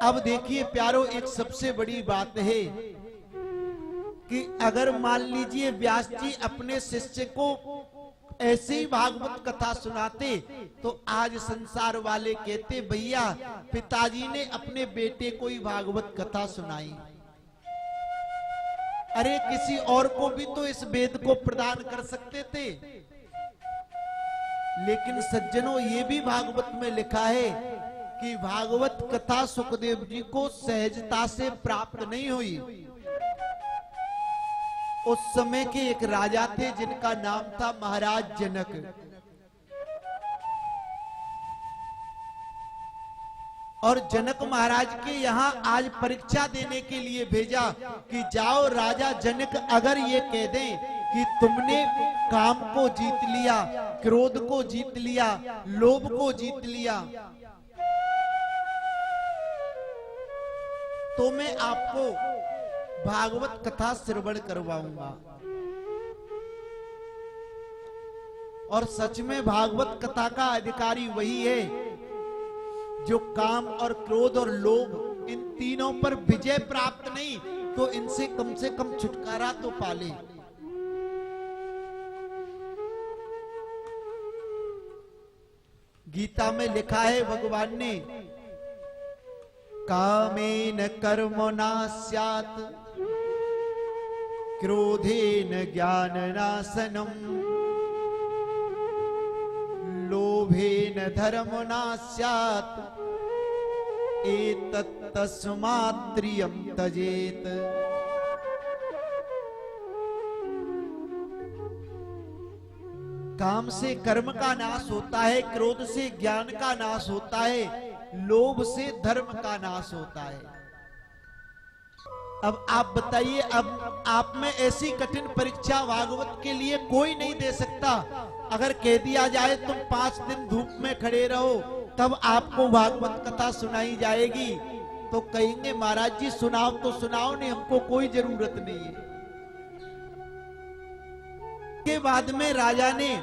अब देखिए प्यारो, एक सबसे बड़ी बात है कि अगर मान लीजिए व्यास जी अपने शिष्य को ऐसी भागवत कथा सुनाते तो आज संसार वाले कहते भैया पिताजी ने अपने बेटे को ही भागवत कथा सुनाई। अरे किसी और को भी तो इस वेद को प्रदान कर सकते थे। लेकिन सज्जनों, ये भी भागवत में लिखा है कि भागवत कथा सुखदेव जी को सहजता से प्राप्त नहीं हुई। उस समय के एक राजा थे जिनका नाम था महाराज जनक। और जनक महाराज के यहाँ आज परीक्षा देने के लिए भेजा कि जाओ राजा जनक, अगर ये कह दें कि तुमने काम को जीत लिया, क्रोध को जीत लिया, लोभ को जीत लिया, तो मैं आपको भागवत कथा श्रवण करवाऊंगा। और सच में भागवत कथा का अधिकारी वही है जो काम और क्रोध और लोभ इन तीनों पर विजय प्राप्त नहीं तो इनसे कम से कम छुटकारा तो पाले। गीता में लिखा है भगवान ने, कामेन कर्मणा स्यात् क्रोधेन ज्ञाननाशनम् लोभेन धर्मना स्यात् एतत् तस्मात् त्रियं त्यजेत। काम से कर्म का नाश होता है, क्रोध से ज्ञान का नाश होता है, लोभ से धर्म का नाश होता है। अब आप बताइए, अब आप में ऐसी कठिन परीक्षा भागवत के लिए कोई नहीं दे सकता। अगर कह दिया जाए तुम 5 दिन धूप में खड़े रहो तब आपको भागवत कथा सुनाई जाएगी, तो कहेंगे महाराज जी सुनाओ तो सुनाओ, नहीं हमको कोई जरूरत नहीं है। के बाद में राजा ने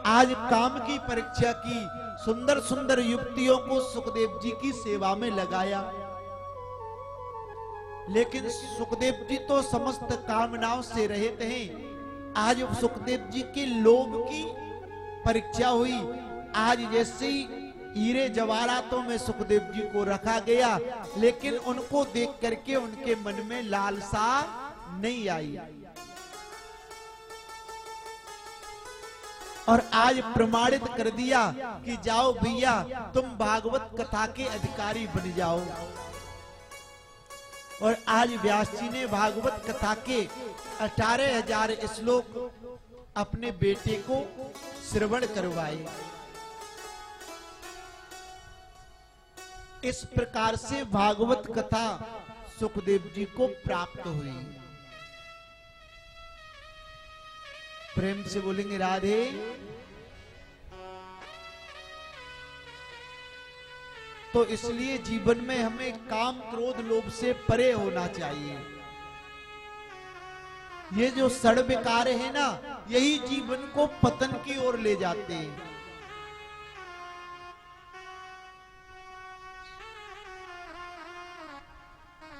आज काम की परीक्षा की, सुंदर सुंदर युवतियों को सुखदेव जी की सेवा में लगाया। लेकिन सुखदेव जी तो समस्त कामनाओं से रहित हैं। आज सुखदेव जी के लोभ की परीक्षा हुई। आज जैसे ही हीरे जवाहरातों में सुखदेव जी को रखा गया, लेकिन उनको देख करके उनके मन में लालसा नहीं आई। और आज प्रमाणित कर दिया कि जाओ भैया तुम भागवत कथा के अधिकारी बन जाओ। और आज व्यास जी ने भागवत कथा के 18,000 श्लोक अपने बेटे को श्रवण करवाए। इस प्रकार से भागवत कथा सुखदेव जी को प्राप्त हुई। प्रेम से बोलेंगे राधे। तो इसलिए जीवन में हमें काम क्रोध लोभ से परे होना चाहिए। ये जो षड विकार है ना, यही जीवन को पतन की ओर ले जाते हैं।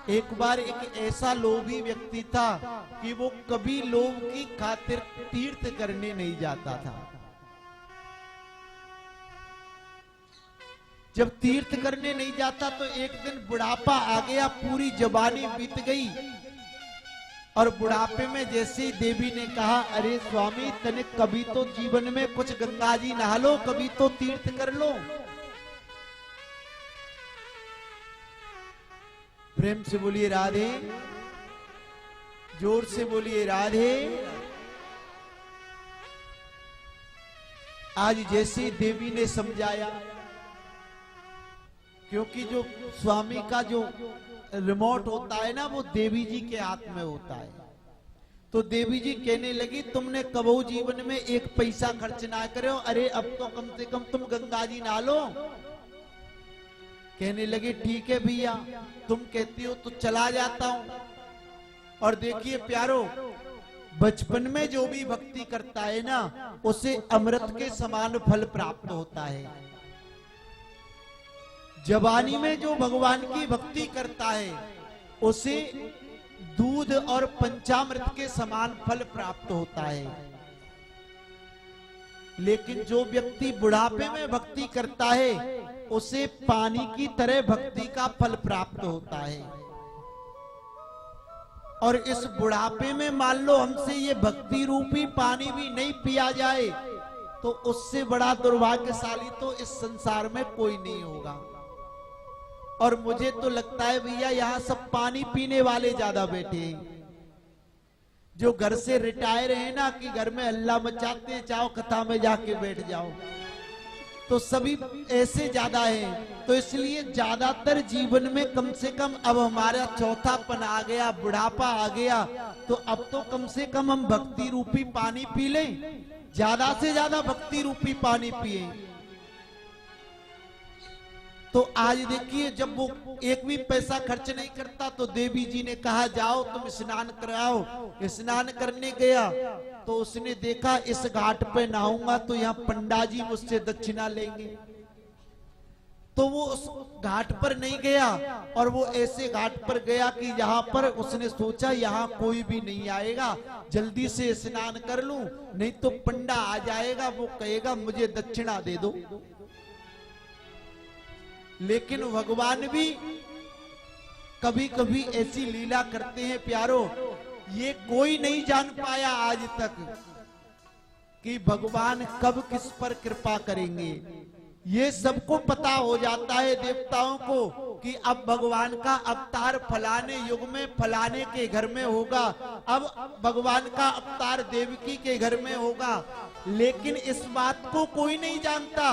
एक बार एक ऐसा लोभी व्यक्ति था कि वो कभी लोभ की खातिर तीर्थ करने नहीं जाता था। जब तीर्थ करने नहीं जाता तो एक दिन बुढ़ापा आ गया, पूरी जवानी बीत गई। और बुढ़ापे में जैसे देवी ने कहा, अरे स्वामी तने कभी तो जीवन में कुछ गंगा जी नहा लो, कभी तो तीर्थ कर लो। प्रेम से बोलिए राधे, जोर से बोलिए राधे। आज जैसे देवी ने समझाया, क्योंकि जो स्वामी का जो रिमोट होता है ना, वो देवी जी के हाथ में होता है। तो देवी जी कहने लगी, तुमने कबहू जीवन में एक पैसा खर्च ना करो, अरे अब तो कम से कम तुम गंगा जी नहा लो। कहने लगे ठीक है भैया, तुम कहती हो तो चला जाता हूं। और देखिए प्यारो, बचपन में जो भी भक्ति करता है ना, उसे अमृत के समान फल प्राप्त होता है। जवानी में जो भगवान की भक्ति करता है उसे दूध और पंचामृत के समान फल प्राप्त होता है। लेकिन जो व्यक्ति बुढ़ापे में भक्ति करता है उसे पानी की तरह भक्ति का फल प्राप्त होता है। और इस बुढ़ापे में मान लो हमसे ये भक्ति रूपी पानी भी नहीं पिया जाए तो उससे बड़ा दुर्भाग्यशाली तो इस संसार में कोई नहीं होगा। और मुझे तो लगता है भैया यहाँ सब पानी पीने वाले ज्यादा बैठे हैं। जो घर से रिटायर है ना कि घर में हल्ला मचाते हैं, चाहो कथा में जाके बैठ जाओ, तो सभी ऐसे ज्यादा है। तो इसलिए ज्यादातर जीवन में कम से कम अब हमारा चौथापन आ गया, बुढ़ापा आ गया, तो अब तो कम से कम हम भक्ति रूपी पानी पी लें, ज्यादा से ज्यादा भक्ति रूपी पानी पिए। तो आज देखिए जब वो एक भी पैसा खर्च नहीं करता तो देवी जी ने कहा जाओ तुम स्नान कराओ। स्नान करने गया तो उसने देखा इस घाट पे नहाऊंगा तो यहाँ पंडा जी मुझसे दक्षिणा लेंगे, तो वो उस घाट पर नहीं गया और वो ऐसे घाट पर गया कि यहाँ पर उसने सोचा यहाँ कोई भी नहीं आएगा, जल्दी से स्नान कर लूं नहीं तो पंडा आ जाएगा, वो कहेगा मुझे दक्षिणा दे दो। लेकिन भगवान भी कभी कभी ऐसी लीला करते हैं प्यारो, ये कोई नहीं जान पाया आज तक कि भगवान कब किस पर कृपा करेंगे। ये सबको पता हो जाता है देवताओं को कि अब भगवान का अवतार फलाने युग में फलाने के घर में होगा, अब भगवान का अवतार देवकी के घर में होगा। लेकिन इस बात को कोई नहीं जानता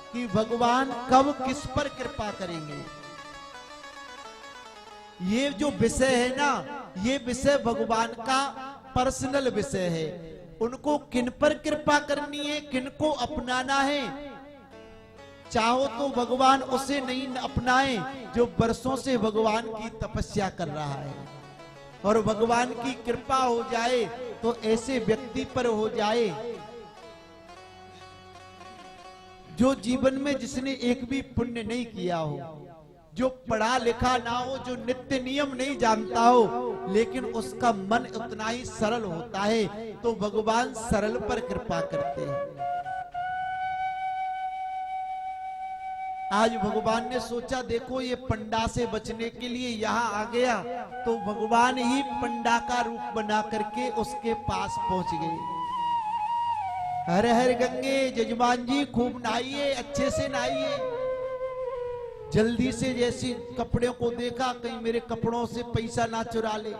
कि भगवान कब किस पर कृपा करेंगे। ये जो विषय है ना, ये विषय भगवान का पर्सनल विषय है। उनको किन पर कृपा करनी है, किन को अपनाना है, चाहो तो भगवान उसे नहीं अपनाए जो वर्षों से भगवान की तपस्या कर रहा है। और भगवान की कृपा हो जाए तो ऐसे व्यक्ति पर हो जाए जो जीवन में जिसने एक भी पुण्य नहीं किया हो, जो पढ़ा लिखा ना हो, जो नित्य नियम नहीं जानता हो, लेकिन उसका मन उतना ही सरल होता है तो भगवान सरल पर कृपा करते हैं। आज भगवान ने सोचा देखो ये पंडा से बचने के लिए यहाँ आ गया, तो भगवान ही पंडा का रूप बना करके उसके पास पहुंच गए। हर हर गंगे जजमान जी खूब नहाइए, अच्छे से नहाइए। जल्दी से जैसी कपड़ों को देखा कहीं मेरे कपड़ों से पैसा ना चुरा ले,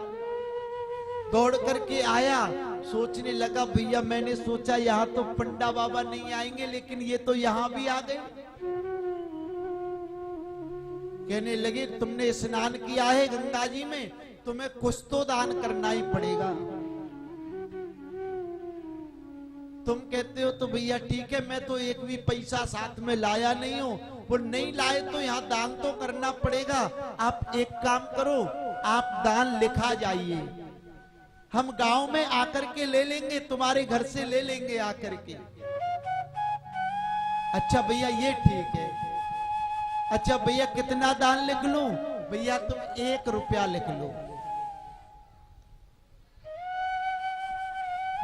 दौड़ करके आया। सोचने लगा भैया मैंने सोचा यहाँ तो पंडा बाबा नहीं आएंगे, लेकिन ये तो यहाँ भी आ गए। कहने लगे तुमने स्नान किया है गंगा जी में, तुम्हें कुछ तो दान करना ही पड़ेगा। तुम कहते हो तो भैया ठीक है, मैं तो एक भी पैसा साथ में लाया नहीं हूं। वो नहीं लाए तो यहाँ दान तो करना पड़ेगा। आप एक काम करो, आप दान लिखा जाइए, हम गांव में आकर के ले लेंगे, तुम्हारे घर से ले लेंगे आकर के। अच्छा भैया ये ठीक है। अच्छा भैया कितना दान लिख लूं? भैया तुम 1 रुपया लिख लो।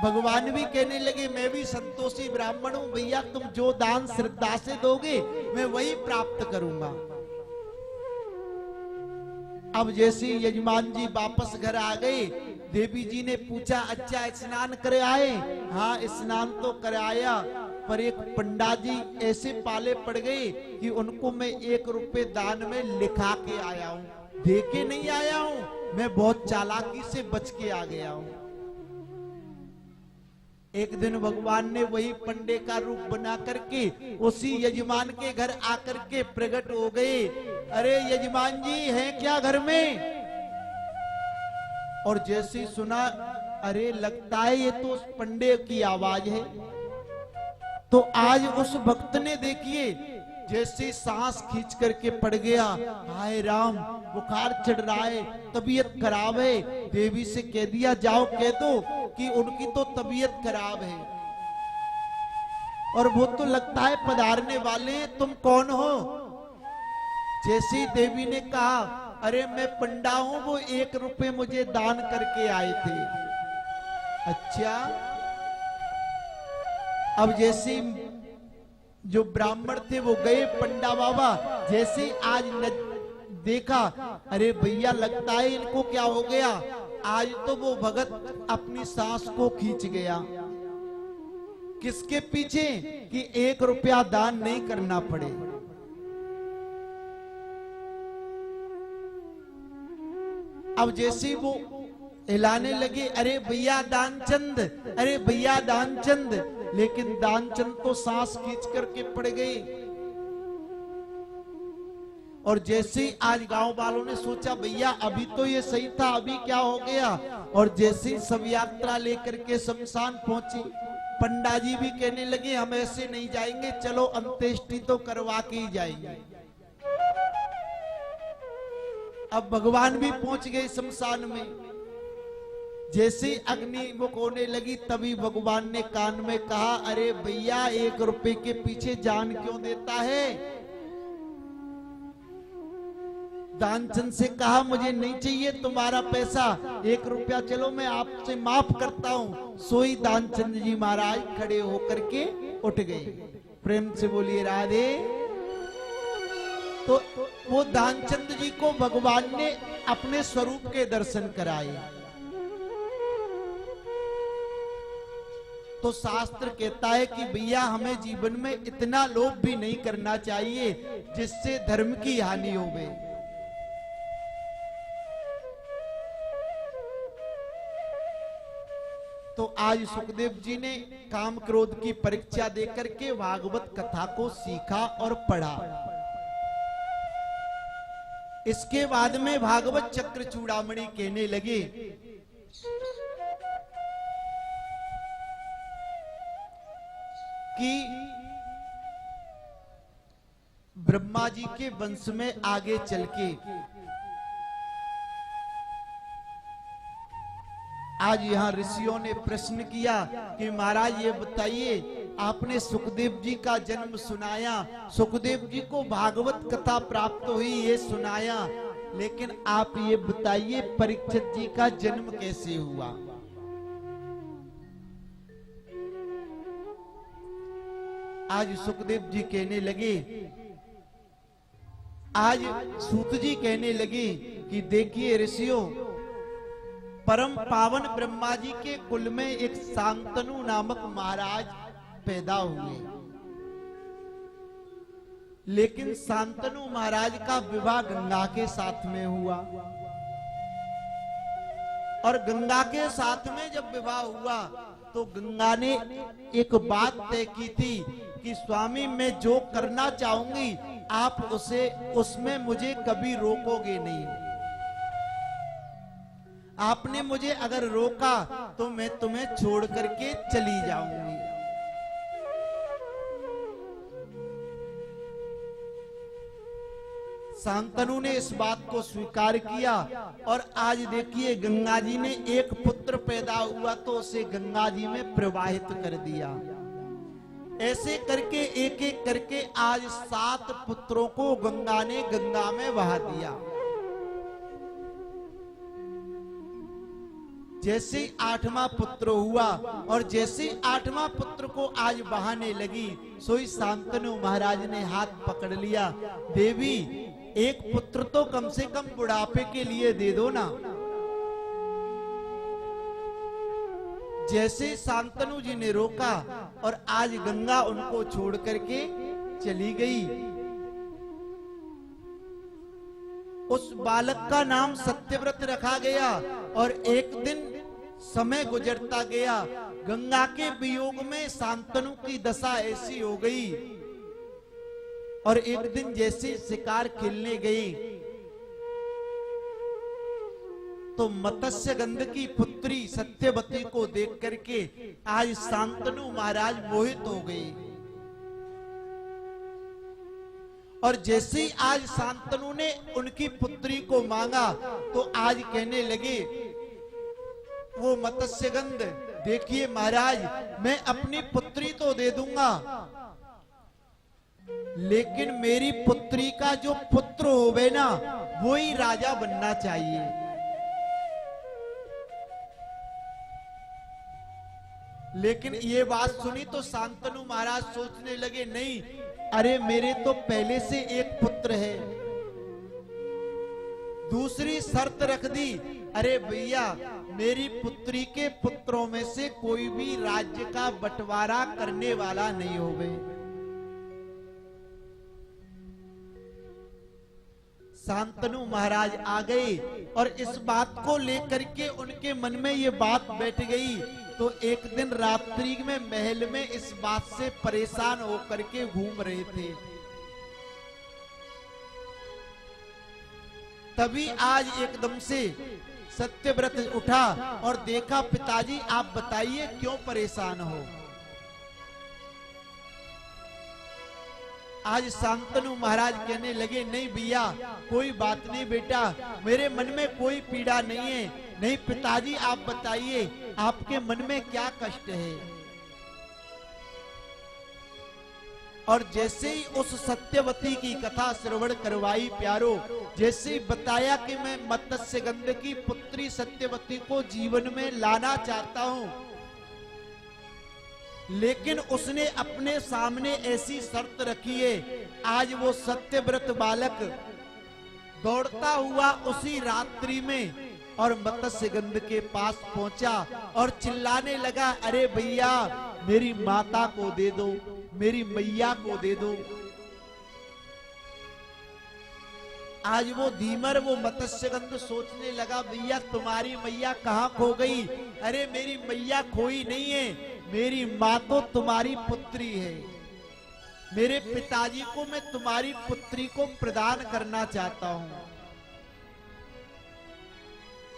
भगवान भी कहने लगे मैं भी संतोषी ब्राह्मण हूं, भैया तुम जो दान श्रद्धा से दोगे मैं वही प्राप्त करूंगा। अब जैसे यजमान जी वापस घर आ गए, देवी जी ने पूछा अच्छा स्नान कर आए? हाँ स्नान तो कराया, पर एक पंडा जी ऐसे पाले पड़ गए कि उनको मैं 1 रुपये दान में लिखा के आया हूं, दे के नहीं आया हूं। मैं बहुत चालाकी से बच के आ गया हूं। एक दिन भगवान ने वही पंडे का रूप बना करके उसी यजमान के घर आकर के प्रकट हो गए। अरे यजमान जी हैं क्या घर में? और जैसे ही सुना, अरे लगता है ये तो उस पंडे की आवाज है। तो आज उस भक्त ने देखिए जैसे सांस खींच करके पड़ गया, हाय राम बुखार चढ़ रहा है, तबीयत खराब है। देवी से कह दिया जाओ कह दो कि उनकी तो तबीयत खराब है। और वो तो लगता है पधारने वाले हैं, तुम कौन हो? जैसी देवी ने कहा, अरे मैं पंडा हूं, वो 1 रुपए मुझे दान करके आए थे। अच्छा, अब जैसे जो ब्राह्मण थे वो गए, पंडा बाबा जैसे आज देखा, अरे भैया लगता है इनको क्या हो गया, आज तो वो भगत अपनी सांस को खींच गया। किसके पीछे? कि 1 रुपया दान नहीं करना पड़े। अब जैसे वो हिलाने लगे, अरे भैया दानचंद, अरे भैया दानचंद, लेकिन दानचंद तो सांस खींच करके पड़ गए। और जैसे आज गांव वालों ने सोचा, भैया अभी तो ये सही था, अभी क्या हो गया। और जैसे सब यात्रा लेकर के शमशान पहुंची, पंडा जी भी कहने लगे, हम ऐसे नहीं जाएंगे, चलो अंत्येष्टि तो करवा के ही जाएंगे। अब भगवान भी पहुंच गए शमशान में। जैसे अग्नि मुख होने लगी, तभी भगवान ने कान में कहा, अरे भैया 1 रुपए के पीछे जान क्यों देता है। दानचंद से कहा, मुझे नहीं चाहिए तुम्हारा पैसा, 1 रुपया चलो मैं आपसे माफ करता हूं। सोई दानचंद जी महाराज खड़े होकर के उठ गए। प्रेम से बोलिए राधे। तो वो दानचंद जी को भगवान ने अपने स्वरूप के दर्शन कराए। तो शास्त्र कहता है कि भैया हमें जीवन में इतना लोभ भी नहीं करना चाहिए जिससे धर्म की हानि होवे। तो आज सुखदेव जी ने काम क्रोध की परीक्षा देकर के भागवत कथा को सीखा और पढ़ा। इसके बाद में भागवत चक्र चूड़ामणि कहने लगे कि ब्रह्मा जी के वंश में आगे चल के आज यहां ऋषियों ने प्रश्न किया कि महाराज ये बताइए, आपने सुखदेव जी का जन्म सुनाया, सुखदेव जी को भागवत कथा प्राप्त हुई ये सुनाया, लेकिन आप ये बताइए परीक्षित जी का जन्म कैसे हुआ। आज सुखदेव जी कहने लगे, आज सूत जी कहने लगे कि देखिए ऋषियों, परम पावन ब्रह्मा जी के कुल में एक शांतनु नामक महाराज पैदा हुए, लेकिन शांतनु महाराज का विवाह गंगा के साथ में हुआ। और गंगा के साथ में जब विवाह हुआ तो गंगा ने एक बात तय की थी कि स्वामी मैं जो करना चाहूंगी आप उसे उसमें मुझे कभी रोकोगे नहीं। आपने मुझे अगर रोका तो मैं तुम्हें छोड़ करके चली जाऊंगी। शांतनु ने इस बात को स्वीकार किया और आज देखिए गंगा जी ने एक पुत्र पैदा हुआ तो उसे गंगा जी में प्रवाहित कर दिया। ऐसे करके एक एक करके आज 7 पुत्रों को गंगा ने गंगा में बहा दिया। जैसे 8वां पुत्र हुआ और जैसे 8वां पुत्र को आज बहाने लगी, सोई शांतनु महाराज ने हाथ पकड़ लिया, देवी एक पुत्र तो कम से कम बुढ़ापे के लिए दे दो ना। जैसे शांतनु जी ने रोका और आज गंगा उनको छोड़ करके चली गई। उस बालक का नाम सत्यव्रत रखा गया और एक दिन समय गुजरता गया, गंगा के वियोग में शांतनु की दशा ऐसी हो गई और एक दिन जैसे शिकार खेलने गई तो मत्स्य गंध की पुत्री सत्यवती को देख करके आज शांतनु महाराज मोहित हो गए। और जैसे ही आज शांतनु ने उनकी पुत्री को मांगा तो आज कहने लगे वो मत्स्यगंध, देखिए महाराज मैं अपनी पुत्री तो दे दूंगा लेकिन मेरी पुत्री का जो पुत्र होवे ना, वो ही राजा बनना चाहिए। लेकिन ये बात सुनी तो शांतनु महाराज सोचने लगे, नहीं, अरे मेरे तो पहले से एक पुत्र है। दूसरी शर्त रख दी, अरे भैया मेरी पुत्री के पुत्रों में से कोई भी राज्य का बंटवारा करने वाला नहीं होवे। शांतनु महाराज आ गए और इस बात को लेकर के उनके मन में ये बात बैठ गई। तो एक दिन रात्रि में महल में इस बात से परेशान होकर के घूम रहे थे। तभी आज एकदम से सत्यव्रत उठा और देखा, पिताजी आप बताइए क्यों परेशान हो। आज शांतनु महाराज कहने लगे, नहीं भैया कोई बात नहीं बेटा, मेरे मन में कोई पीड़ा नहीं है। नहीं पिताजी आप बताइए आपके मन में क्या कष्ट है। और जैसे ही उस सत्यवती की कथा श्रवण करवाई प्यारो, जैसे ही बताया कि मैं मत्स्यगंध की पुत्री सत्यवती को जीवन में लाना चाहता हूं, लेकिन उसने अपने सामने ऐसी शर्त रखी है। आज वो सत्यव्रत बालक दौड़ता हुआ उसी रात्रि में और मत्स्यगंध के पास पहुंचा और चिल्लाने लगा, अरे भैया मेरी माता को दे दो, मेरी मैया को दे दो। आज वो धीमर वो मत्स्यगंध सोचने लगा, भैया तुम्हारी मैया कहां खो गई। अरे मेरी मैया खोई नहीं है, मेरी माँ तो तुम्हारी पुत्री है। मेरे पिताजी को मैं तुम्हारी पुत्री को प्रदान करना चाहता हूं।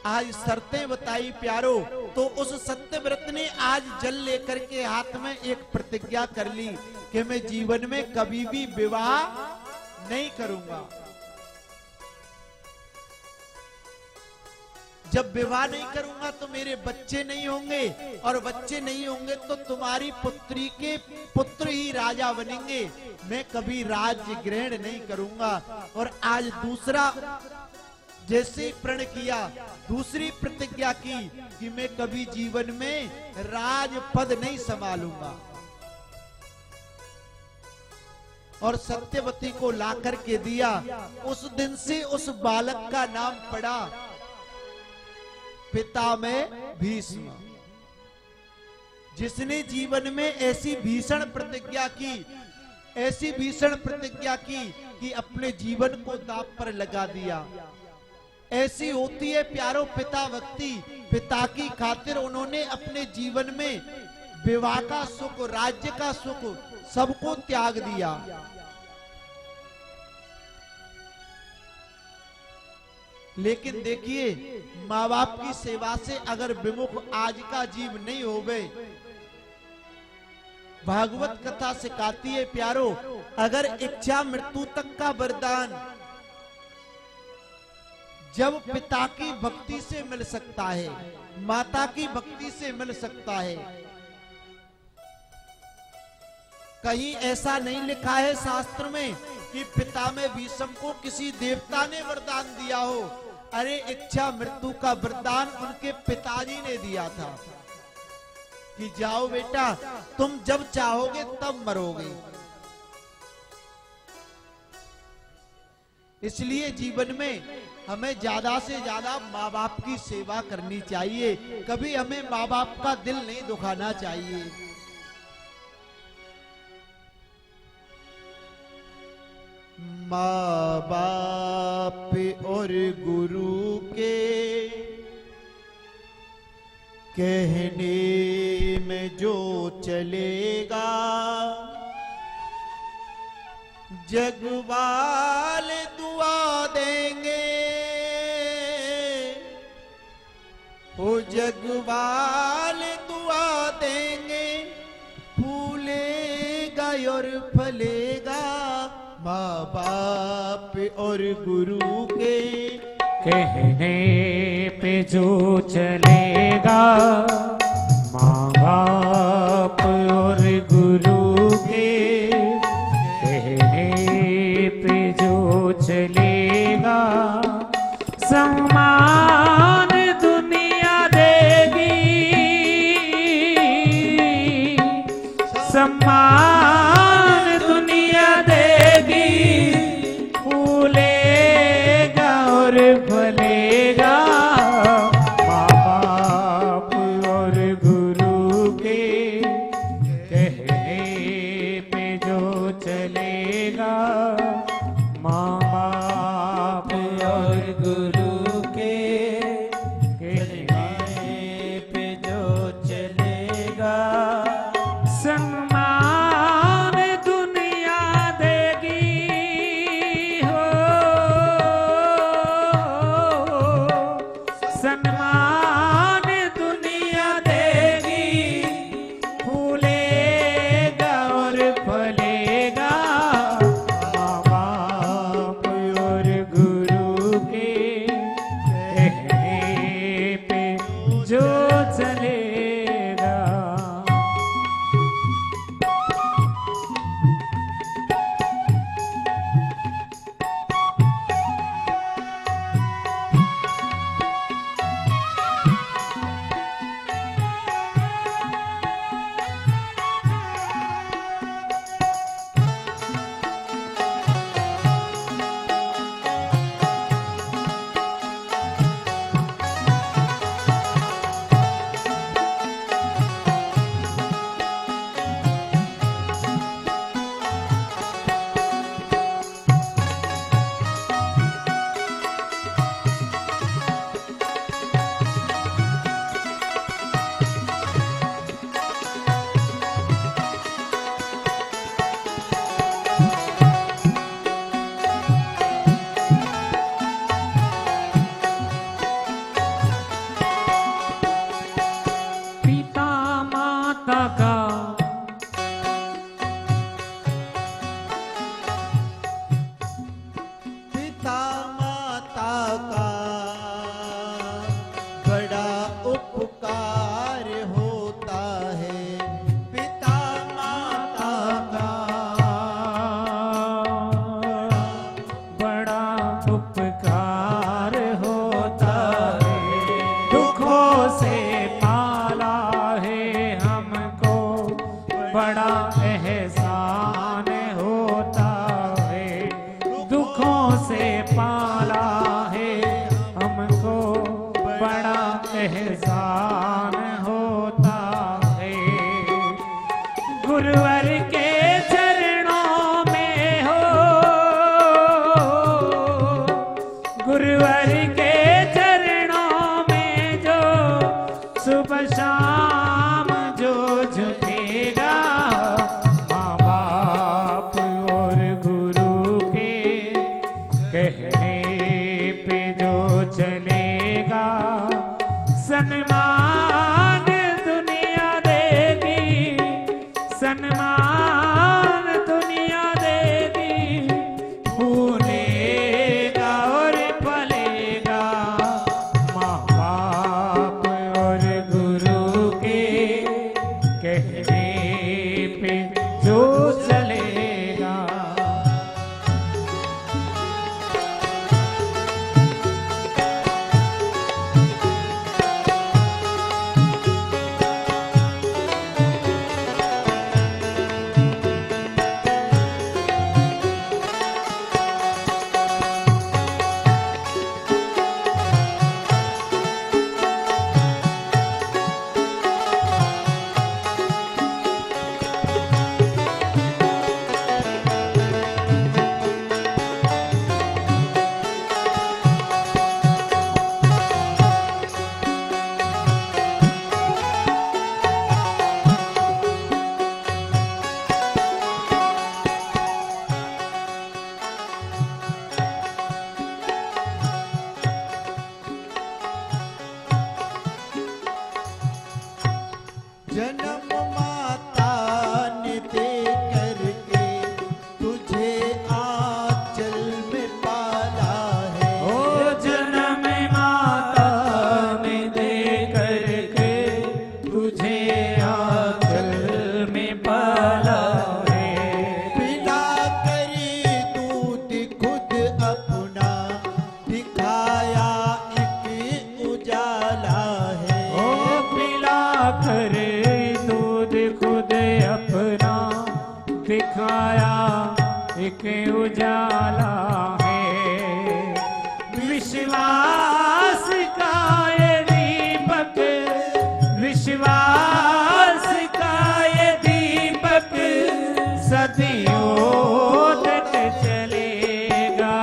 आज शर्तें बताई प्यारो, तो उस सत्यव्रत ने आज जल लेकर के हाथ में एक प्रतिज्ञा कर ली कि मैं जीवन में कभी भी विवाह नहीं करूंगा। जब विवाह नहीं करूंगा तो मेरे बच्चे नहीं होंगे, और बच्चे नहीं होंगे तो तुम्हारी पुत्री के पुत्र ही राजा बनेंगे। मैं कभी राज्य ग्रहण नहीं करूंगा। और आज दूसरा जैसे प्रण किया, दूसरी प्रतिज्ञा की कि मैं कभी जीवन में राजपद नहीं संभालूंगा। और सत्यवती को लाकर के दिया। उस दिन से उस बालक का नाम पड़ा पिता में भीष्म, जिसने जीवन में ऐसी भीषण प्रतिज्ञा की, ऐसी भीषण प्रतिज्ञा की कि अपने जीवन को दांव पर लगा दिया। ऐसी होती है प्यारो पिता भक्ति। पिता की खातिर उन्होंने अपने जीवन में विवाह का सुख, राज्य का सुख सबको त्याग दिया। लेकिन देखिए, माँ बाप की सेवा से अगर विमुख आज का जीव नहीं हो गए, भागवत कथा सिखाती है प्यारो, अगर इच्छा मृत्यु तक का वरदान जब पिता की भक्ति से मिल सकता है, माता की भक्ति से मिल सकता है। कहीं ऐसा नहीं लिखा है शास्त्र में कि पिता में भीष्म को किसी देवता ने वरदान दिया हो। अरे इच्छा मृत्यु का वरदान उनके पिताजी ने दिया था कि जाओ बेटा, तुम जब चाहोगे तब मरोगे। इसलिए जीवन में हमें ज्यादा से ज्यादा माँ बाप की सेवा करनी चाहिए। कभी हमें माँ बाप का दिल नहीं दुखाना चाहिए। माँ बाप और गुरु के कहने में जो चलेगा, जग वाले दुआ देंगे, ओ जग वाले दुआ देंगे, फूलेगा और फलेगा। माँ बाप और गुरु के कहने पे जो चलेगा, माँ बाप और गुरु के कहने फलेगा। सम्मान दुनिया देगी, सम्मान दुनिया देगी, फूलेगा और फलेगा। माँ बाप और गुरु के कहने पे जो चलेगा, माँ बाप और गुरु के कहने पे जो चलेगा, सम्मान दुनिया देगी हो, सम्मान दुनिया देगी, फूलेगा और फलेगा। माँ बाप और गुरु के कहने पे जो चलेगा। पिता माता का पिता माता का बड़ा उपकार होता है। पिता माता का बड़ा उपकार होता है। दुखों से पाला है हमको, बड़ा एहसान होता है। दुखों से पाला है हमको, बड़ा एहसान होता है। गुरुवर के चरणों में हो, गुरुवर के चरणों में जो सुबह शाम जो झुकेगा, माँ बाप और गुरु के कहने पे जो चलेगा, सम्मान दुनिया देगी, सम्मान दुनिया देगी, फूलेगा और फलेगा। माँ बाप और गुरु के कहने पे जो चलेगा। उजाला है, विश्वास का ये दीपक, विश्वास का ये दीपक सदियों तक चलेगा।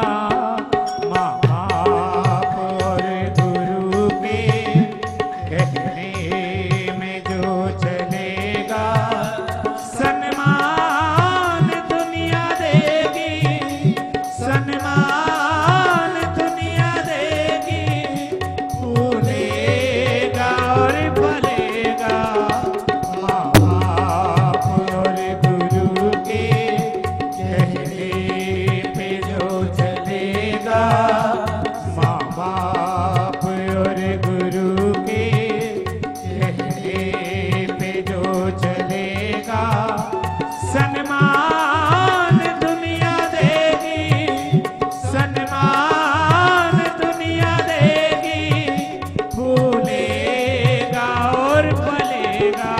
माँ बाप और गुरु के कहने में जो चलेगा, सन्मान दुनिया देगी, सन्मान दुनिया देगी, फूलेगा और फलेगा। माँ बाप और गुरु के कहने पे जो चलेगा, माँ बाप और गुरु के कहने पे जो चलेगा, सन्मान दुनिया देगी, सन्मान दुनिया देगी, फूलेगा और फलेगा।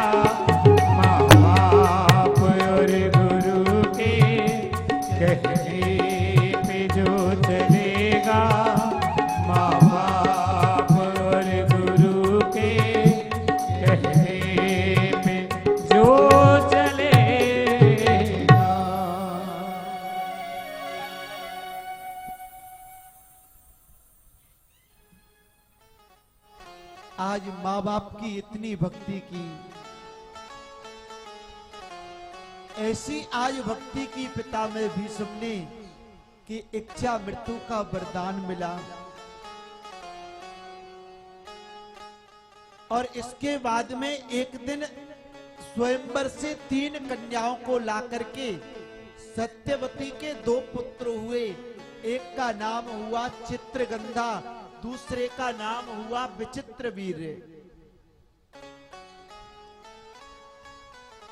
माँ बाप और गुरु के कहने पे जो चलेगा, माँ बाप और गुरु के कहने पे जो चलेगा। आज माँ बाप की इतनी भक्ति की, ऐसी आज भक्ति की पिता में भीष्म ने कि इच्छा मृत्यु का वरदान मिला। और इसके बाद में एक दिन स्वयंवर से 3 कन्याओं को ला करके सत्यवती के 2 पुत्र हुए। एक का नाम हुआ चित्रगंधा, दूसरे का नाम हुआ विचित्रवीर्य।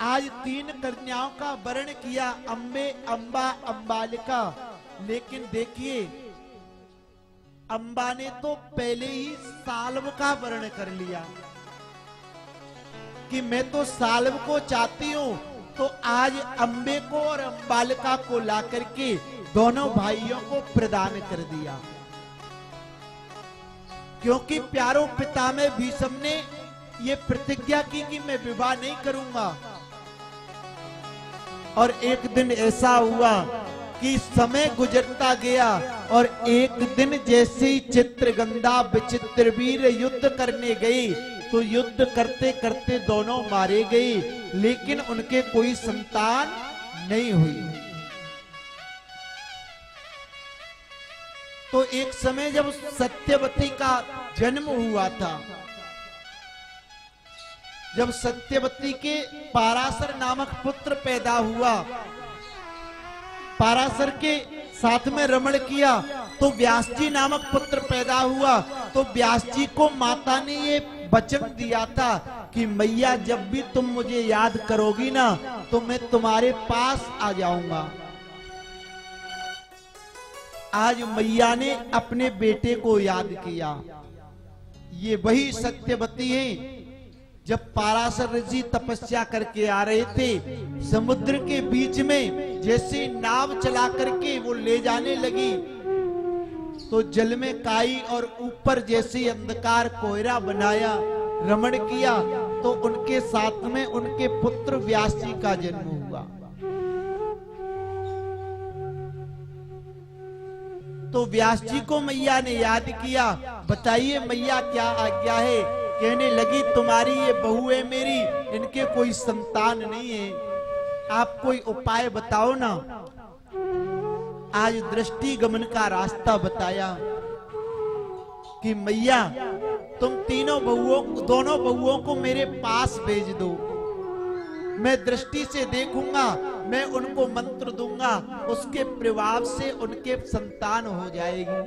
आज 3 कन्याओं का वर्ण किया, अम्बे, अम्बा, अम्बालिका। लेकिन देखिए, अम्बा ने तो पहले ही साल्व का वर्ण कर लिया कि मैं तो साल्व को चाहती हूं। तो आज अम्बे को और अम्बालिका को ला करके दोनों भाइयों को प्रदान कर दिया, क्योंकि प्यारो पिता में भीष्म ने ये प्रतिज्ञा की कि मैं विवाह नहीं करूंगा। और एक दिन ऐसा हुआ कि समय गुजरता गया और एक दिन जैसे ही चित्रगंधा विचित्रवीर युद्ध करने गई तो युद्ध करते करते दोनों मारे गए, लेकिन उनके कोई संतान नहीं हुई। तो एक समय जब सत्यवती का जन्म हुआ था, जब सत्यवती के पाराशर नामक पुत्र पैदा हुआ, पाराशर के साथ में रमण किया तो व्यास जी नामक पुत्र पैदा हुआ। तो व्यास जी को माता ने ये वचन दिया था कि मैया जब भी तुम मुझे याद करोगी ना तो मैं तुम्हारे पास आ जाऊंगा। आज मैया ने अपने बेटे को याद किया। ये वही सत्यवती है जब पाराशर ऋषि तपस्या करके आ रहे थे, समुद्र के बीच में जैसे नाव चला करके वो ले जाने लगी तो जल में काई और ऊपर जैसे अंधकार कोहरा बनाया, रमण किया, तो उनके साथ में उनके पुत्र व्यास जी का जन्म हुआ। तो व्यास जी को मैया ने याद किया, बताइए मैया क्या आज्ञा है। कहने लगी तुम्हारी ये बहू है मेरी, इनके कोई संतान नहीं है, आप कोई उपाय बताओ ना। आज दृष्टि गमन का रास्ता बताया कि मैया तुम दोनों बहुओं को मेरे पास भेज दो, मैं दृष्टि से देखूंगा, मैं उनको मंत्र दूंगा, उसके प्रभाव से उनके संतान हो जाएगी।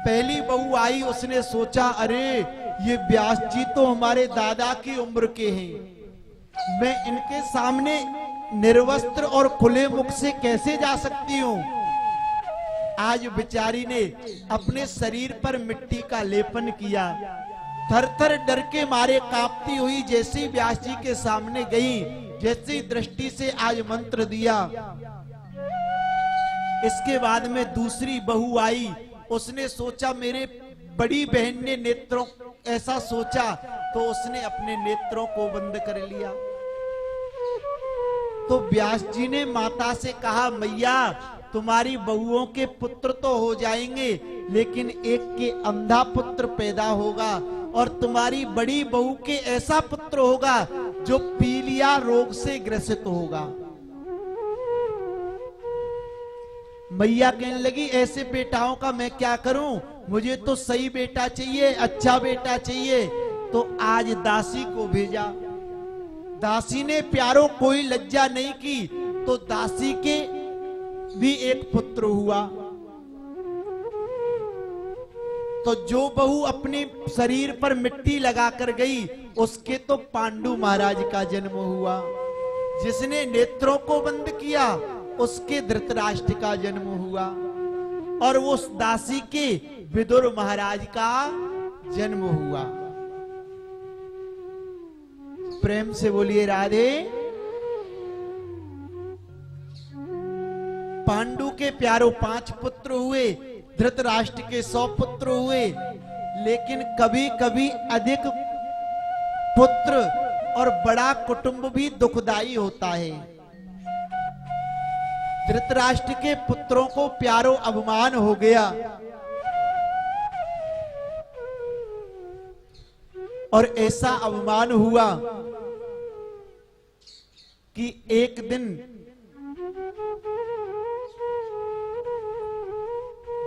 पहली बहू आई, उसने सोचा अरे ये व्यास जी तो हमारे दादा की उम्र के हैं, मैं इनके सामने निर्वस्त्र और खुले मुख से कैसे जा सकती हूँ। आज बेचारी ने अपने शरीर पर मिट्टी का लेपन किया, थर थर डर के मारे कांपती हुई जैसे व्यास जी के सामने गई जैसी दृष्टि से आज मंत्र दिया, इसके बाद में दूसरी बहू आई, उसने सोचा मेरे बड़ी बहन ने नेत्रों ऐसा सोचा, तो उसने अपने नेत्रों को बंद कर लिया। तो व्यास जी ने माता से कहा, मैया तुम्हारी बहुओं के पुत्र तो हो जाएंगे, लेकिन एक के अंधा पुत्र पैदा होगा, और तुम्हारी बड़ी बहू के ऐसा पुत्र होगा जो पीलिया रोग से ग्रसित होगा। मैया कहने लगी, ऐसे बेटाओं का मैं क्या करूं, मुझे तो सही बेटा चाहिए, अच्छा बेटा चाहिए। तो आज दासी को भेजा। दासी ने प्यारों कोई लज्जा नहीं की, तो दासी के भी एक पुत्र हुआ। तो जो बहू अपने शरीर पर मिट्टी लगाकर गई, उसके तो पांडु महाराज का जन्म हुआ। जिसने नेत्रों को बंद किया, उसके धृतराष्ट्र का जन्म हुआ, और उस दासी के विदुर महाराज का जन्म हुआ। प्रेम से बोलिए राधे। पांडु के प्यारों 5 पुत्र हुए, धृतराष्ट्र के 100 पुत्र हुए, लेकिन कभी कभी अधिक पुत्र और बड़ा कुटुंब भी दुखदाई होता है। धृतराष्ट्र के पुत्रों को प्यारों अवमान हो गया, और ऐसा अवमान हुआ कि एक दिन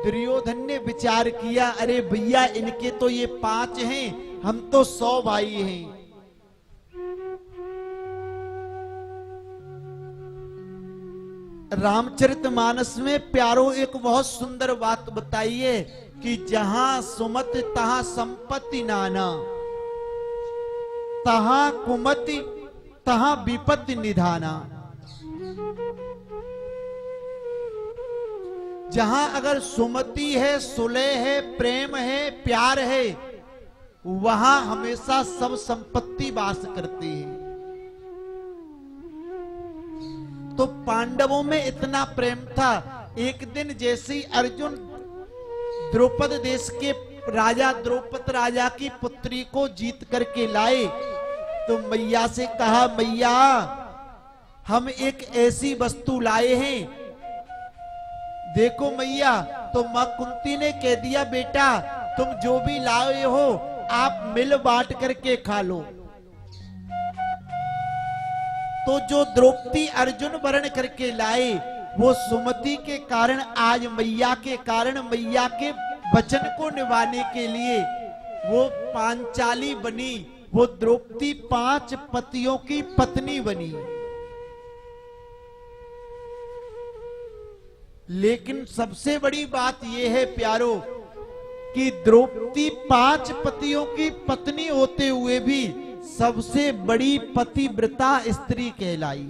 दुर्योधन ने विचार किया, अरे भैया इनके तो ये 5 हैं, हम तो 100 भाई हैं। रामचरितमानस में प्यारो एक बहुत सुंदर बात बताई है कि जहां सुमत तहां संपत्ति नाना, तहां कुमति तहां विपत्ति निधाना। जहां अगर सुमति है, सुलह है, प्रेम है, प्यार है, वहां हमेशा सब संपत्ति वास करती है। तो पांडवों में इतना प्रेम था। एक दिन जैसे ही अर्जुन द्रौपद देश के राजा द्रौपद राजा की पुत्री को जीत करके लाए, तो मैया से कहा, मैया हम एक ऐसी वस्तु लाए हैं, देखो मैया। तो मां कुंती ने कह दिया, बेटा तुम जो भी लाए हो आप मिल बांट करके खा लो। तो जो द्रौपदी अर्जुन वरण करके लाए, वो सुमति के कारण, आज मैया के कारण, मैया के वचन को निभाने के लिए वो पांचाली बनी, वो द्रौपदी 5 पतियों की पत्नी बनी। लेकिन सबसे बड़ी बात यह है प्यारो कि द्रौपदी 5 पतियों की पत्नी होते हुए भी सबसे बड़ी पतिव्रता स्त्री कहलाई।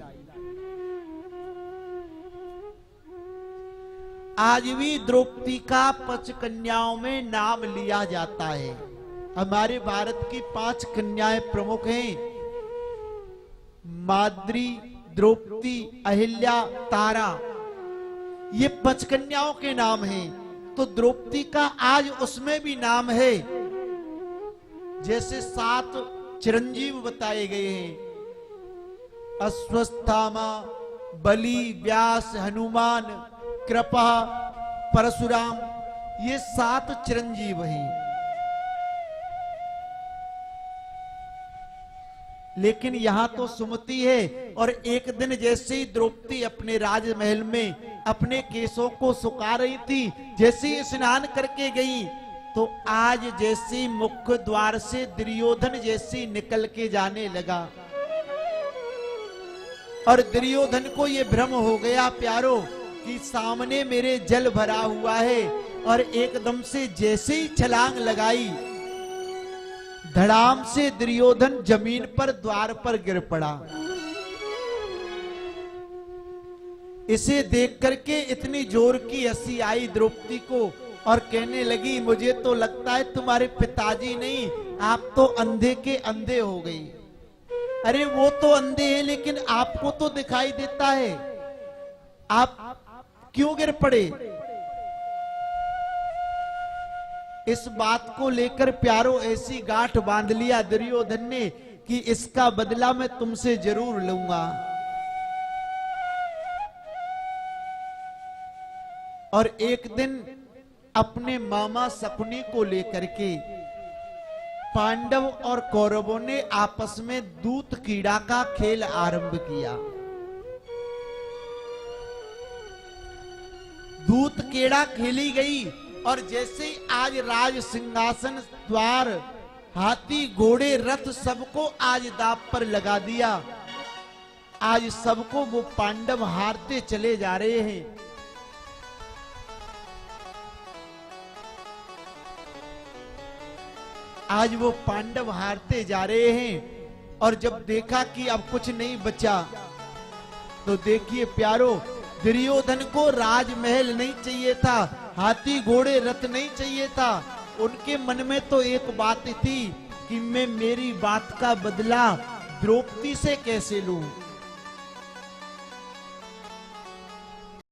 आज भी द्रौपदी का 5 कन्याओं में नाम लिया जाता है। हमारे भारत की 5 कन्याएं प्रमुख हैं, माद्री, द्रौपदी, अहिल्या, तारा। ये 5 कन्याओं के नाम हैं। तो द्रौपदी का आज उसमें भी नाम है। जैसे 7 चिरंजीव बताए गए हैं, अश्वत्थामा, बलि, व्यास, हनुमान, कृपा, परशुराम, ये 7 चिरंजीव हैं। लेकिन यहां तो सुमति है। और एक दिन जैसे ही द्रौपदी अपने राजमहल में अपने केशों को सुखा रही थी, जैसे ही स्नान करके गई, तो आज जैसे मुख्य द्वार से दुर्योधन जैसे निकल के जाने लगा, और दुर्योधन को ये भ्रम हो गया प्यारो कि सामने मेरे जल भरा हुआ है, और एकदम से जैसे ही छलांग लगाई, धड़ाम से दुर्योधन जमीन पर द्वार पर गिर पड़ा। इसे देख करके इतनी जोर की हंसी आई द्रौपदी को, और कहने लगी, मुझे तो लगता है तुम्हारे पिताजी नहीं, आप तो अंधे के अंधे हो गई। अरे वो तो अंधे हैं लेकिन आपको तो दिखाई देता है, आप क्यों गिर पड़े? इस बात को लेकर प्यारो ऐसी गांठ बांध लिया दुर्योधन ने कि इसका बदला मैं तुमसे जरूर लूंगा। और एक दिन अपने मामा शकुनी को लेकर के पांडव और कौरवों ने आपस में दूत कीड़ा का खेल आरंभ किया। दूत कीड़ा खेली गई और जैसे ही आज राज सिंहासन द्वार हाथी घोड़े रथ सबको आज दांव पर लगा दिया, आज सबको वो पांडव हारते चले जा रहे हैं। आज वो पांडव हारते जा रहे हैं और जब देखा कि अब कुछ नहीं बचा तो देखिए प्यारो, दुर्योधन को राजमहल नहीं चाहिए था, हाथी घोड़े रथ नहीं चाहिए था। उनके मन में तो एक बात थी कि मैं मेरी बात का बदला द्रौपदी से कैसे लूं।